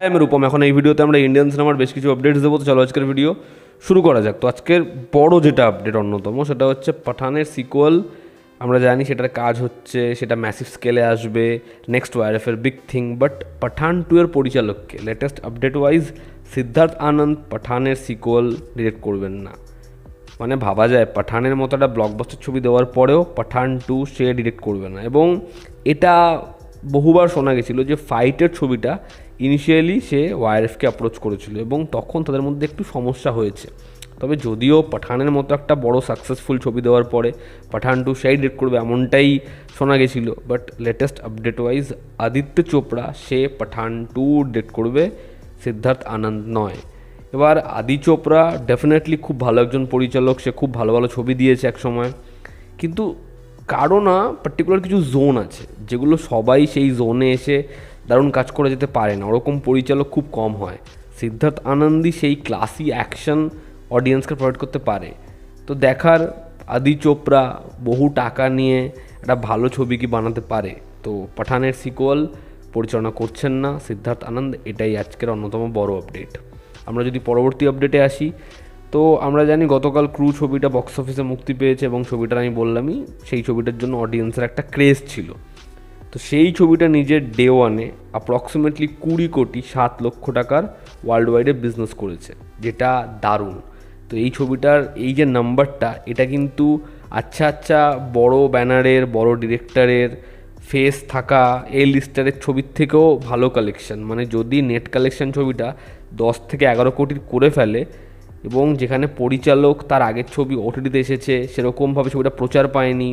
আমি রূপম। এখন এই ভিডিওতে আমরা ইন্ডিয়ান সিনেমার বেশ কিছু আপডেটস দেবো। তো চলো আজকের ভিডিও শুরু করা যাক। তো আজকের বড় যেটা আপডেট অন্যতম সেটা হচ্ছে পাঠানের সিকুয়াল। আমরা জানি সেটার কাজ হচ্ছে, সেটা ম্যাসিভ স্কেলে আসবে, নেক্সট ওয়ারএফের বিগ থিং। বাট পাঠান 2 এর পরিচালককে লেটেস্ট আপডেট ওয়াইজ সিদ্ধার্থ আনন্দ পাঠানের সিকুয়াল ডিরেক্ট করবেন না। মানে ভাবা যায় পাঠানের মতো একটা ব্লকবাস্টার ছবি দেওয়ার পরেও পাঠান 2 সে ডিরেক্ট করবে না। এবং এটা বহুবার শোনা গেছিলো যে ফাইটের ছবিটা ইনিশিয়ালি সে ওয়াইএফকে অ্যাপ্রোচ করেছিল এবং তখন তাদের মধ্যে একটু সমস্যা হয়েছে। তবে যদিও পাঠানের মতো একটা বড় সাকসেসফুল ছবি দেওয়ার পরে পাঠান 2 সেই ডিরেক্ট করবে এমনটাই শোনা গেছিলো। But latest update wise Aditya Chopra সে পাঠান 2 ডিরেক্ট করবে, সিদ্ধার্থ আনন্দ নয়। এবার আদি চোপড়া ডেফিনেটলি খুব ভালো একজন পরিচালক, সে খুব ভালো ভালো ছবি দিয়েছে এক সময়, কিন্তু কারো না পার্টিকুলার কিছু জোন আছে যেগুলো সবাই সেই জোনে এসে দারুণ কাজ করে যেতে পারে না, ওরকম পরিচালক খুব কম হয়। সিদ্ধার্থ আনন্দই সেই ক্লাসি অ্যাকশন অডিয়েন্সকে প্রোভাইড করতে পারে। তো দেখার আদি চোপড়া বহু টাকা নিয়ে একটা ভালো ছবি কি বানাতে পারে। তো পাঠানের সিকুয়াল পরিচালনা করছেন না সিদ্ধার্থ আনন্দ, এটাই আজকের অন্যতম বড় আপডেট। আমরা যদি পরবর্তী আপডেটে আসি, তো আমরা জানি গতকাল ক্রু ছবিটা বক্স অফিসে মুক্তি পেয়েছে এবং ছবিটার আমি বললামই সেই ছবিটার জন্য অডিয়েন্সের একটা ক্রেজ ছিল। তো সেই ছবিটা নিজের ডে ওয়ানে অ্যাপ্রক্সিমেটলি 20 কোটি 7 লক্ষ টাকার ওয়ার্ল্ড ওয়াইডে বিজনেস করেছে, যেটা দারুণ। তো এই ছবিটার এই যে নাম্বারটা, এটা কিন্তু আচ্ছা বড় ব্যানারের বড় ডিরেক্টরের ফেস থাকা এই লিস্টারের ছবির থেকেও ভালো কালেকশন। মানে যদি নেট কালেকশন ছবিটা 10 থেকে 11 কোটির করে ফেলে এবং যেখানে পরিচালক তার আগের ছবি ওটিটিতে এসেছে সেরকমভাবে ছবিটা প্রচার পায়নি,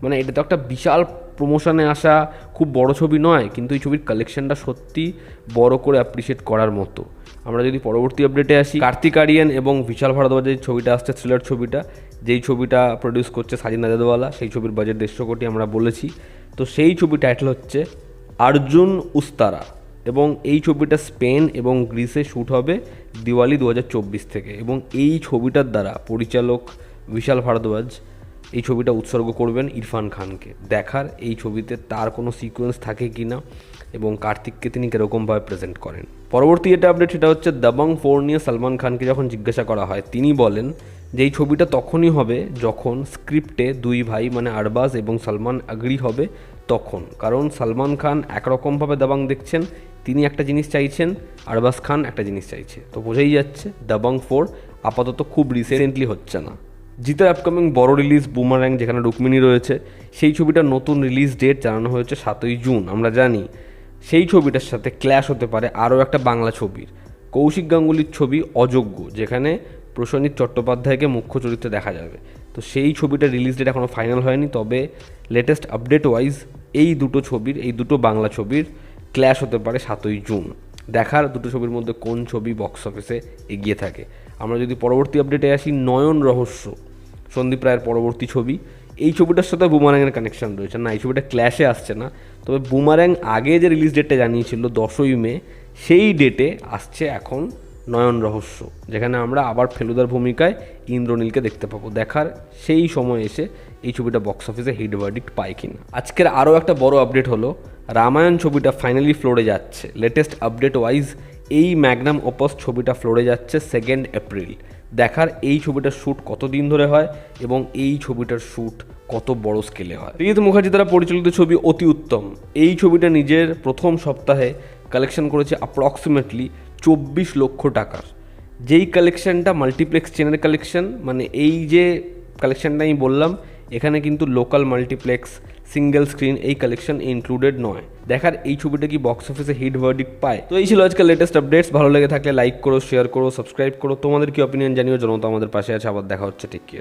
মানে এটা তো একটা বিশাল প্রমোশনে আসা খুব বড় ছবি নয়, কিন্তু এই ছবির কালেকশনটা সত্যি বড় করে অ্যাপ্রিসিয়েট করার মতো। আমরা যদি পরবর্তী আপডেটে আসি, কার্তিক আরিয়ান এবং বিশাল ভারদ্বাজের ছবিটা আসছে, থ্রিলার ছবিটা, যেই ছবিটা প্রডিউস করছে সাজিন নাদেদওয়ালা, সেই ছবির বাজেট 150 কোটি আমরা বলেছি। তো সেই ছবি টাইটেল হচ্ছে আর্জুন উস্তারা এবং এই ছবিটা স্পেন এবং গ্রিসে শ্যুট হবে দিওয়ালি 2024 থেকে। এবং এই ছবিটার দ্বারা পরিচালক বিশাল ভারদ্বাজ এই ছবিটা উৎসর্গ করবেন ইরফান খানকে। দেখার এই ছবিতে তার কোনো সিকোয়েন্স থাকে কি না এবং কার্তিককে তিনি কীরকমভাবে প্রেজেন্ট করেন। পরবর্তী যেটা আপডেট সেটা হচ্ছে দাবাং 4 নিয়ে সালমান খানকে যখন জিজ্ঞাসা করা হয়, তিনি বলেন যে এই ছবিটা তখনই হবে যখন স্ক্রিপ্টে দুই ভাই মানে আরবাজ এবং সালমান আগ্রি হবে তখন। কারণ সালমান খান একরকমভাবে দাবাং দেখছেন, তিনি একটা জিনিস চাইছেন, আরবাজ খান একটা জিনিস চাইছে। তো বোঝাই যাচ্ছে দাবাং 4 আপাতত খুব রিসেন্টলি হচ্ছে না। জিতের আপকামিং বড় রিলিজ বুমারাং, যেখানে রুক্মিণী রয়েছে, সেই ছবিটার নতুন রিলিজ ডেট জানানো হয়েছে 7ই জুন। আমরা জানি সেই ছবিটার সাথে ক্ল্যাশ হতে পারে আরও একটা বাংলা ছবির, কৌশিক গাঙ্গুলির ছবি অযোগ্য, যেখানে প্রসেনজিৎ চট্টোপাধ্যায়কে মুখ্য চরিত্রে দেখা যাবে। তো সেই ছবিটার রিলিজ ডেট এখনও ফাইনাল হয়নি, তবে লেটেস্ট আপডেট ওয়াইজ এই দুটো বাংলা ছবির ক্ল্যাশ হতে পারে 7ই জুন। দেখার দুটো ছবির মধ্যে কোন ছবি বক্স অফিসে এগিয়ে থাকে। আমরা যদি পরবর্তী আপডেটে আসি, নয়ন রহস্য সন্দীপ রায়ের পরবর্তী ছবি, এই ছবিটার সাথে বুমারাংয়ের কানেকশন রয়েছে না, এই ছবিটা ক্ল্যাশে আসছে না। তবে বুমারাং আগে যে রিলিজ ডেটটা জানিয়েছিল 10ই মে, সেই ডেটে আসছে এখন নয়ন রহস্য, যেখানে আমরা আবার ফেলুদার ভূমিকায় ইন্দ্রনীলকে দেখতে পাবো। দেখার সেই সময় এসে এই ছবিটা বক্স অফিসে হিট ভার্ডিক্ট পায় কিনা। আজকের আরও একটা বড় আপডেট হলো রামায়ণ ছবিটা ফাইনালি ফ্লোরে যাচ্ছে। লেটেস্ট আপডেট ওয়াইজ এই ম্যাগনাম ওপাস ছবিটা ফ্লোরে যাচ্ছে 2 এপ্রিল। দেখার এই ছবিটার শ্যুট কতদিন ধরে হয় এবং এই ছবিটার শ্যুট কত বড় স্কেলে হয়। রিত মুখার্জি দ্বারা পরিচালিত ছবি অতি উত্তম, এই ছবিটা নিজের প্রথম সপ্তাহে কালেকশন করেছে অ্যাপ্রক্সিমেটলি 24 লক্ষ টাকার, যেই কালেকশনটা মাল্টিপ্লেক্স চেনের কালেকশন। মানে এই যে কালেকশনটা আমি বললাম, এখানে কিন্তু লোকাল মাল্টিপ্লেক্স সিঙ্গেল স্ক্রিন এই কালেকশন ইনক্লুডেড নয়। দেখার এই ছবিটা কি বক্স অফিসে হিট ভার্ডিক্ট পায়। তো এই ছিল আজকাল লেটেস্ট আপডেটস। ভালো লেগে থাকলে লাইক করো, শেয়ার করো, সাবস্ক্রাইব করো। তোমাদের কি অপিনিয়ন জানিও। জনতা আমাদের পাশে আছে। আবার দেখা হচ্ছে, টেক কেয়ার।